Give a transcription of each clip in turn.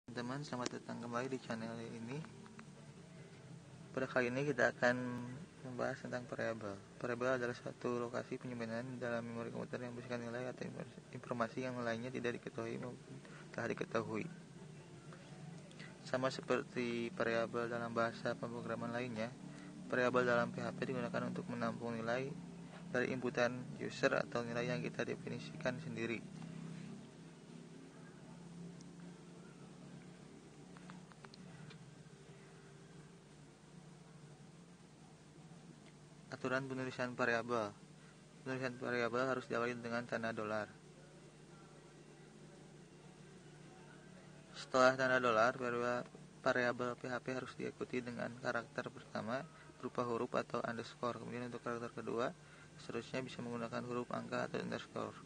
Teman-teman, selamat datang kembali di channel ini. Pada kali ini kita akan membahas tentang variabel. Variabel adalah suatu lokasi penyimpanan dalam memori komputer yang berisikan nilai atau informasi yang lainnya tidak diketahui maupun telah diketahui. Sama seperti variabel dalam bahasa pemrograman lainnya, variabel dalam PHP digunakan untuk menampung nilai dari inputan user atau nilai yang kita definisikan sendiri. Aturan penulisan variabel. Penulisan variabel harus diawali dengan tanda dolar. Setelah tanda dolar, variabel PHP harus diikuti dengan karakter pertama berupa huruf atau underscore. Kemudian untuk karakter kedua, seterusnya bisa menggunakan huruf angka atau underscore.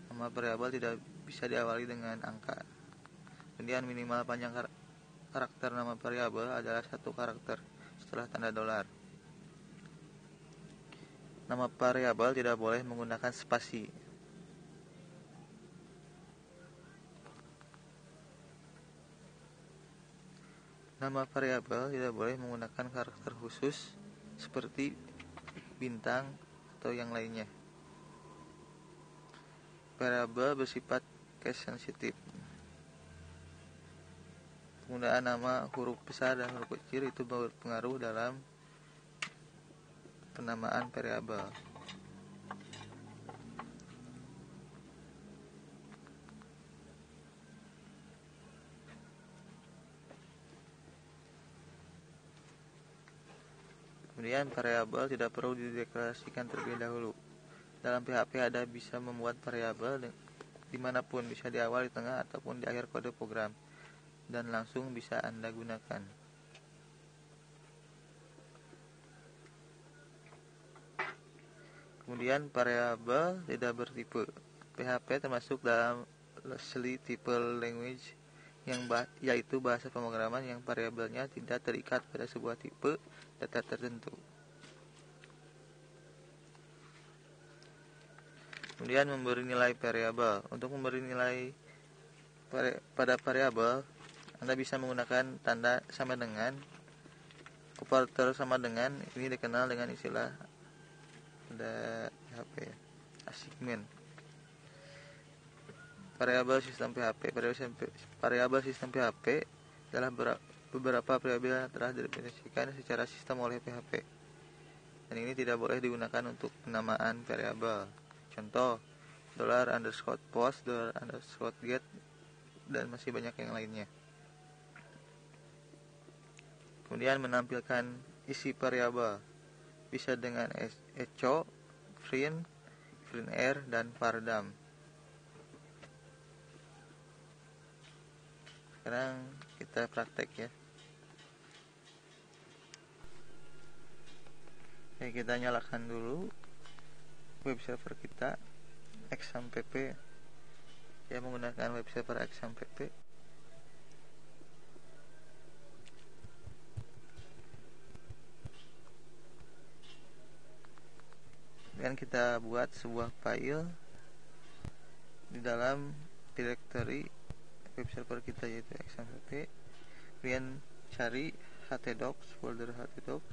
Nama variabel tidak bisa diawali dengan angka. Kemudian minimal panjang karakter nama variabel adalah 1 karakter setelah tanda dolar. Nama variabel tidak boleh menggunakan spasi. Nama variabel tidak boleh menggunakan karakter khusus seperti bintang atau yang lainnya. Variabel bersifat case sensitif. Penggunaan nama huruf besar dan huruf kecil itu berpengaruh dalam penamaan variabel. Kemudian variabel tidak perlu dideklarasikan terlebih dahulu. Dalam PHP ada bisa membuat variabel dimanapun, bisa di awal, di tengah, ataupun di akhir kode program, dan langsung bisa Anda gunakan. Kemudian variabel tidak bertipe. PHP termasuk dalam loosely typed language yaitu bahasa pemrograman yang variabelnya tidak terikat pada sebuah tipe data tertentu. Kemudian memberi nilai variabel. Untuk memberi nilai pada variabel, Anda bisa menggunakan tanda sama dengan, operator sama dengan. Ini dikenal dengan istilah pada PHP, assignment. Variabel sistem PHP. Variabel sistem PHP adalah beberapa variabel yang telah didefinisikan secara sistem oleh PHP, dan ini tidak boleh digunakan untuk penamaan variabel. Contoh, $_post, $_get, dan masih banyak yang lainnya. Kemudian menampilkan isi variabel bisa dengan echo, print r, dan vardam. Sekarang kita praktek ya. Oke, kita nyalakan dulu web server kita XAMPP. Saya menggunakan web server XAMPP. Dan kita buat sebuah file di dalam directory web server kita, yaitu XAMPP. Kemudian cari htdocs, folder htdocs,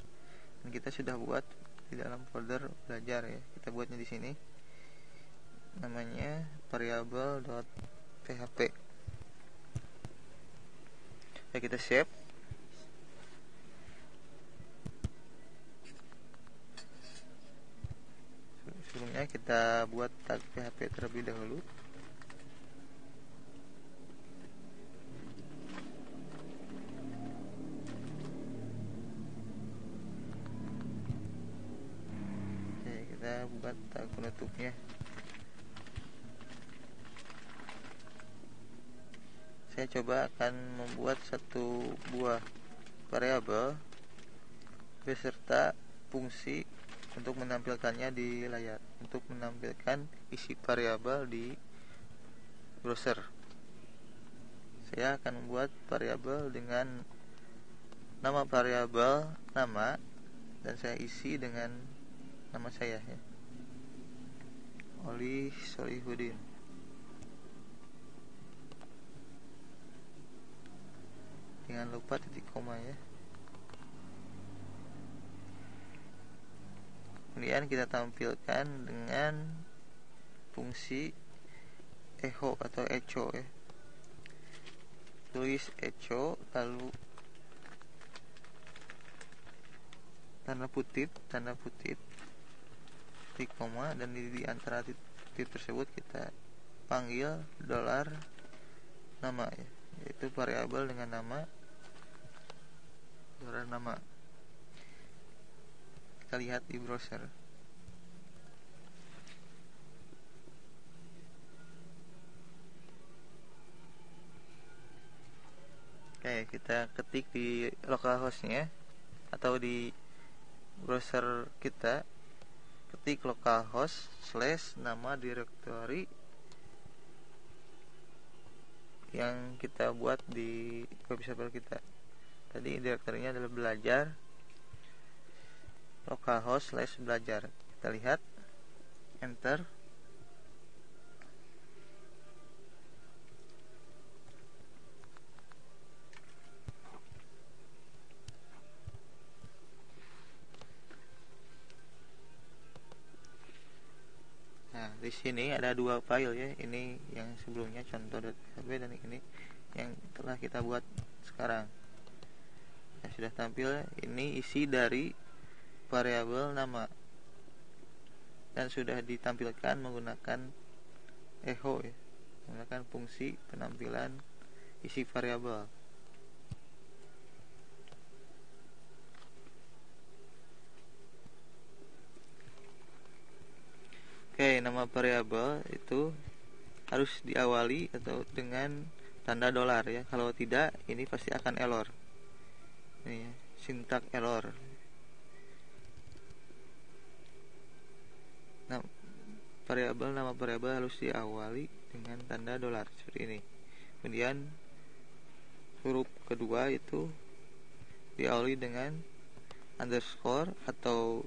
dan kita sudah buat di dalam folder belajar ya. Kita buatnya di sini, namanya variable.php. Ya, kita save. Sebelumnya kita buat tag PHP terlebih dahulu. Oke, kita buat tag penutupnya. Saya coba akan membuat satu buah variabel beserta fungsi untuk menampilkannya di layar, untuk menampilkan isi variabel di browser. Saya akan membuat variabel dengan nama variabel nama, dan saya isi dengan nama saya ya, Oli Solihudin. jangan lupa titik koma ya. Kemudian kita tampilkan dengan fungsi echo atau echo ya. Tulis echo lalu tanda kutip titik koma, dan di antara titik tersebut kita panggil dolar nama ya, yaitu variabel dengan nama dolar nama. Kita lihat di browser. Oke, kita ketik di localhost-nya atau di browser kita, ketik localhost / nama direktori yang kita buat di web server kita. Tadi direktorinya adalah belajar, localhost / belajar. Kita lihat, enter. Nah, di sini ada dua file ya. Ini yang sebelumnya contoh.php dan ini yang telah kita buat sekarang. Nah, sudah tampil. Ini isi dari variabel nama dan sudah ditampilkan menggunakan echo ya, menggunakan fungsi penampilan isi variabel. Oke, nama variabel itu harus diawali atau dengan tanda dolar ya. Kalau tidak, ini pasti akan error. Ini ya, sintak error. Nah, nama variabel harus diawali dengan tanda dolar seperti ini. Kemudian huruf kedua itu diawali dengan underscore atau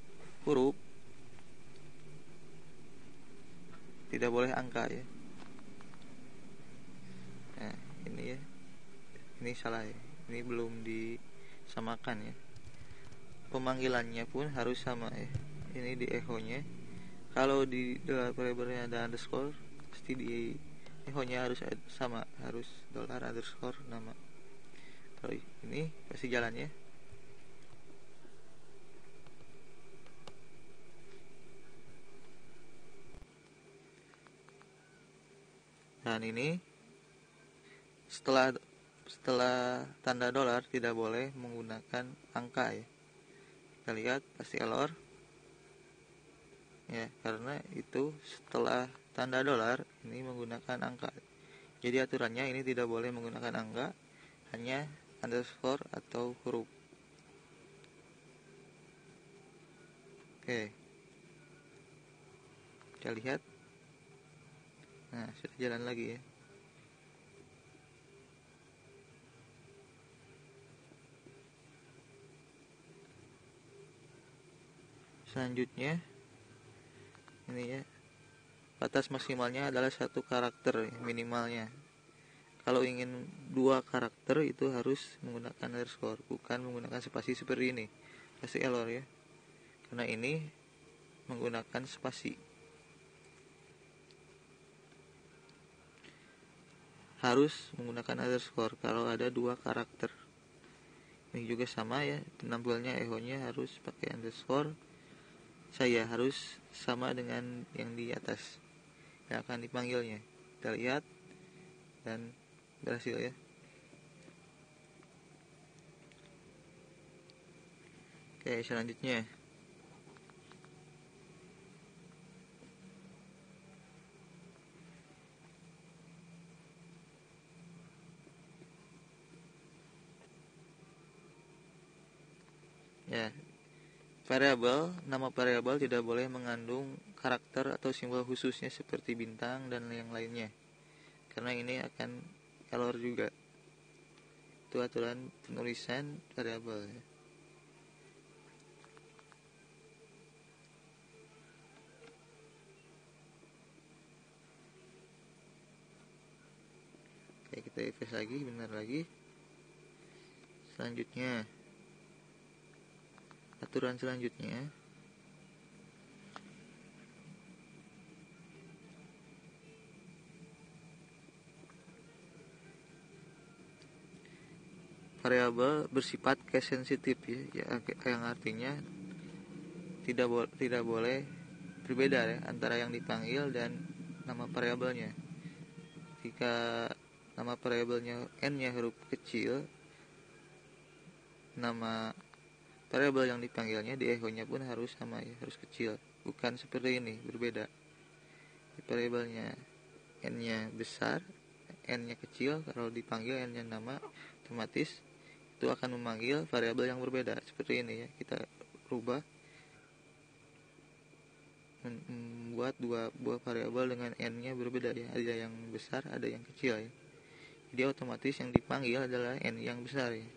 huruf, tidak boleh angka ya. Nah, ini ya, ini salah ya, ini belum disamakan ya. Pemanggilannya pun harus sama ya, ini di echo nya. Kalau di dolar variabelnya ada underscore, pasti di echo nya harus sama, harus dolar underscore nama. Kalau ini pasti jalan ya. Dan ini setelah tanda dolar tidak boleh menggunakan angka ya. Kita lihat pasti error ya, karena itu setelah tanda dolar ini menggunakan angka. Jadi aturannya ini tidak boleh menggunakan angka, hanya underscore atau huruf. Oke, kita lihat. Nah, sudah jalan lagi ya. Selanjutnya ini ya, batas maksimalnya adalah 1 karakter ya, minimalnya. Kalau ingin 2 karakter itu harus menggunakan underscore, bukan menggunakan spasi seperti ini. Pasti error ya, karena ini menggunakan spasi. Harus menggunakan underscore kalau ada 2 karakter. Ini juga sama ya, penampilnya echo nya harus pakai underscore. Saya harus sama dengan yang di atas yang akan dipanggilnya. Kita lihat, dan berhasil ya. Oke, selanjutnya ya, nama variabel tidak boleh mengandung karakter atau simbol khususnya seperti bintang dan yang lainnya, karena ini akan error juga. Itu aturan penulisan variabel ya. Oke, kita refresh lagi, benar lagi. Selanjutnya, aturan selanjutnya, variabel bersifat case sensitif ya, yang artinya tidak boleh berbeda ya antara yang dipanggil dan nama variabelnya. Jika nama variabelnya n-nya huruf kecil, nama variabel yang dipanggilnya di echo-nya pun harus sama ya, harus kecil. Bukan seperti ini, berbeda. Di variabelnya n-nya besar, n-nya kecil, kalau dipanggil n-nya nama, otomatis itu akan memanggil variabel yang berbeda. Seperti ini ya, kita rubah membuat dua buah variabel dengan n-nya berbeda ya, ada yang besar, ada yang kecil ya. Jadi otomatis yang dipanggil adalah n yang besar ya.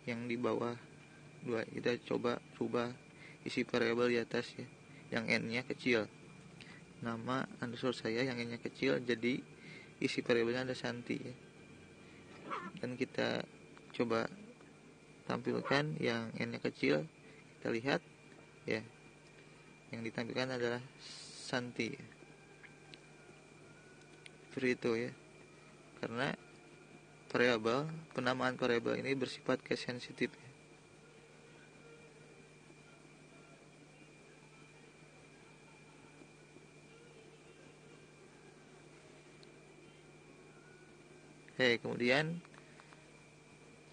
Yang di bawah dua, kita coba rubah isi variabel di atas ya, yang n-nya kecil. Nama underscore saya yang n-nya kecil, jadi isi variabelnya ada Santi ya. Dan kita coba tampilkan yang n-nya kecil, kita lihat ya, yang ditampilkan adalah Santi. Seperti itu ya. Karena penamaan variabel ini bersifat case sensitif ya. Oke, kemudian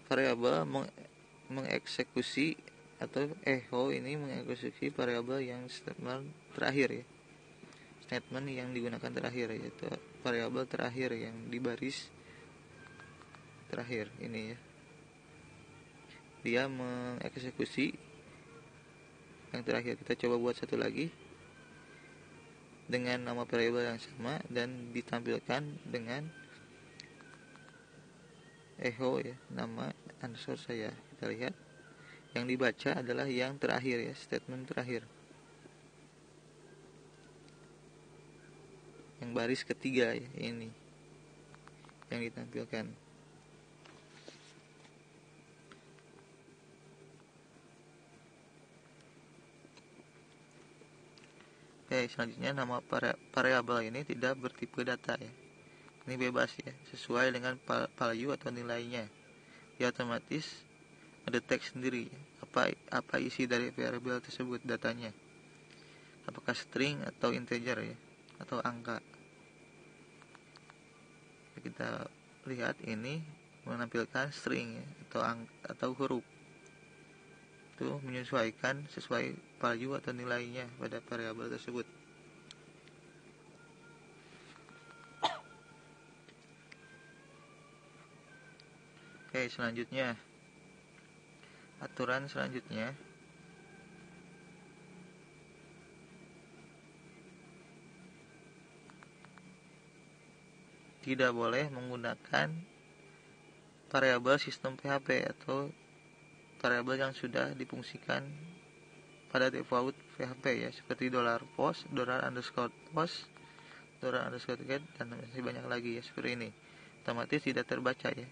variabel mengeksekusi atau echo ini mengeksekusi variabel yang statement terakhir ya. Statement yang digunakan terakhir yaitu variabel terakhir yang di baris terakhir ini ya. Dia mengeksekusi yang terakhir. Kita coba buat satu lagi dengan nama variabel yang sama dan ditampilkan dengan echo ya, nama underscore saya. Kita lihat yang dibaca adalah yang terakhir ya, statement terakhir, yang baris ketiga ya, ini yang ditampilkan. Oke, selanjutnya nama variabel ini tidak bertipe data ya. Ini bebas ya, sesuai dengan value atau nilainya. Dia otomatis mendetek sendiri apa isi dari variabel tersebut, datanya. Apakah string atau integer ya, atau angka. Kita lihat ini menampilkan string ya, atau huruf. Itu menyesuaikan sesuai value atau nilainya pada variabel tersebut. Oke, selanjutnya aturan selanjutnya, tidak boleh menggunakan variabel sistem PHP atau variabel yang sudah difungsikan pada default PHP ya, seperti $post, $_post, $_get, dan masih banyak lagi ya, seperti ini. Otomatis tidak terbaca ya.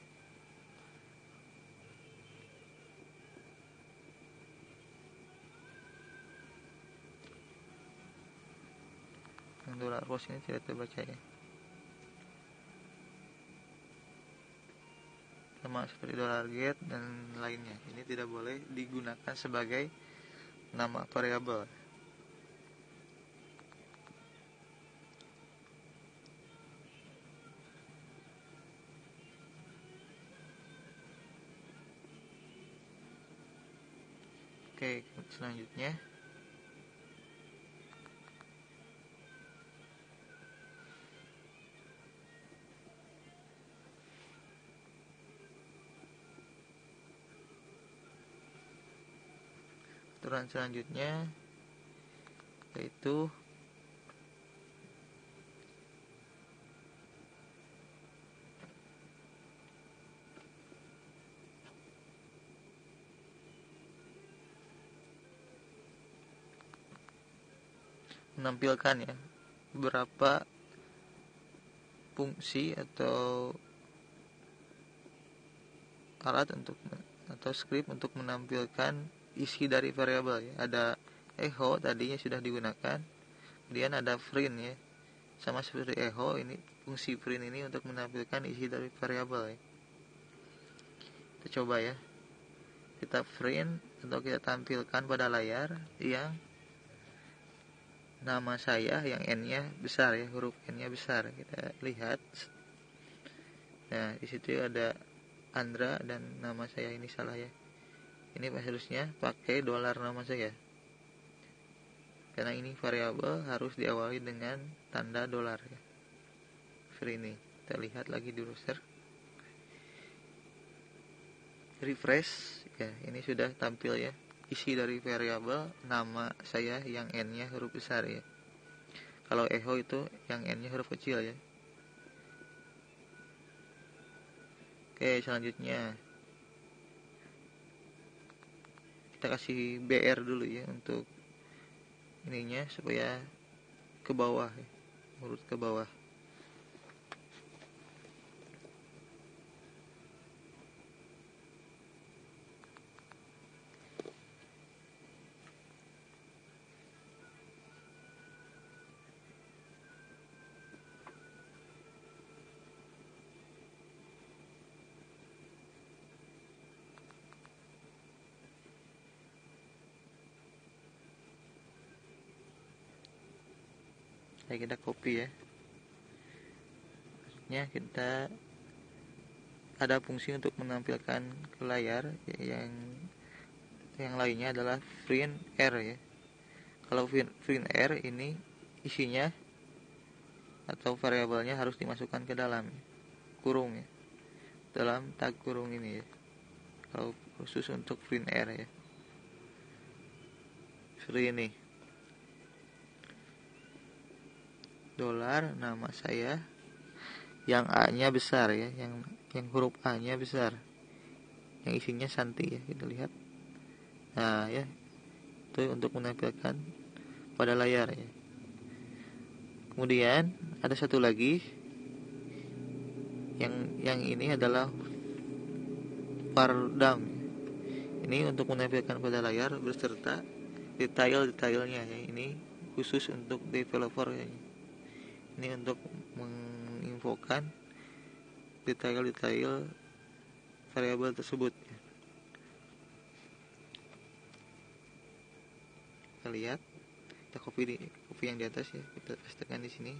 Yang $post ini tidak terbaca ya. Sama seperti $get dan lainnya. Ini tidak boleh digunakan sebagai nama variabel. Oke, selanjutnya aturan selanjutnya yaitu menampilkan ya beberapa fungsi atau alat untuk atau script untuk menampilkan isi dari variabel ya. Ada echo tadinya sudah digunakan, kemudian ada print ya, sama seperti echo, ini fungsi print ini untuk menampilkan isi dari variabel ya. Kita coba ya, kita print atau kita tampilkan pada layar yang nama saya yang n-nya besar ya, huruf n-nya besar. Kita lihat, nah di situ ada Andra dan nama saya ini salah ya. Ini harusnya pakai dolar nama saya, karena ini variabel harus diawali dengan tanda dolar ya. Seperti ini. Kita lihat lagi di browser, refresh ya, ini sudah tampil ya isi dari variabel nama saya yang n-nya huruf besar ya. Kalau echo itu yang n-nya huruf kecil ya. Oke, selanjutnya kita kasih BR dulu ya untuk ininya supaya ke bawah ya, urut ke bawah. Kita copy ya. Maksudnya kita ada fungsi untuk menampilkan ke layar yang lainnya adalah print r ya. Kalau print r ini isinya atau variabelnya harus dimasukkan ke dalam ya, kurung ya, dalam tag kurung ini ya. Kalau khusus untuk print r ya, seperti ini, dolar nama saya yang A-nya besar ya, yang huruf A-nya besar, yang isinya Santi ya, kita lihat. Nah ya, itu untuk menampilkan pada layar ya. Kemudian ada satu lagi, yang ini adalah pardam. Ini untuk menampilkan pada layar beserta detail-detailnya ya. Ini khusus untuk developer ya. Ini untuk menginfokan detail-detail variabel tersebut ya. Kita lihat, kita copy yang di atas ya, kita pastekan di sini.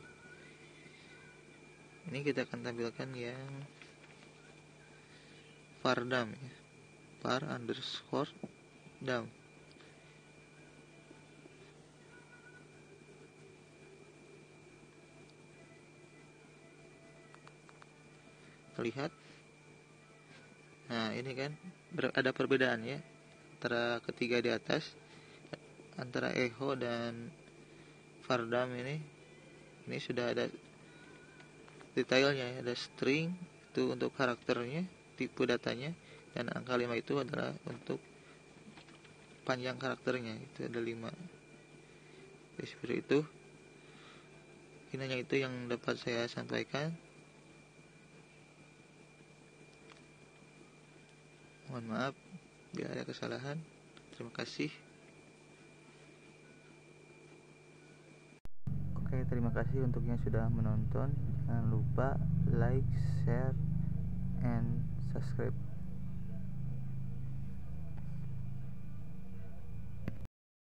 Ini kita akan tampilkan yang pardam ya, par_dam. Lihat, nah ini kan ada perbedaan ya antara ketiga di atas, antara echo dan pardam. Ini sudah ada detailnya ya, ada string itu untuk karakternya, tipe datanya, dan angka 5 itu adalah untuk panjang karakternya, itu ada 5. Jadi seperti itu. Ini hanya itu yang dapat saya sampaikan. Mohon maaf bila ada kesalahan. Terima kasih. Oke, terima kasih untuk yang sudah menonton. Jangan lupa like, share, and subscribe.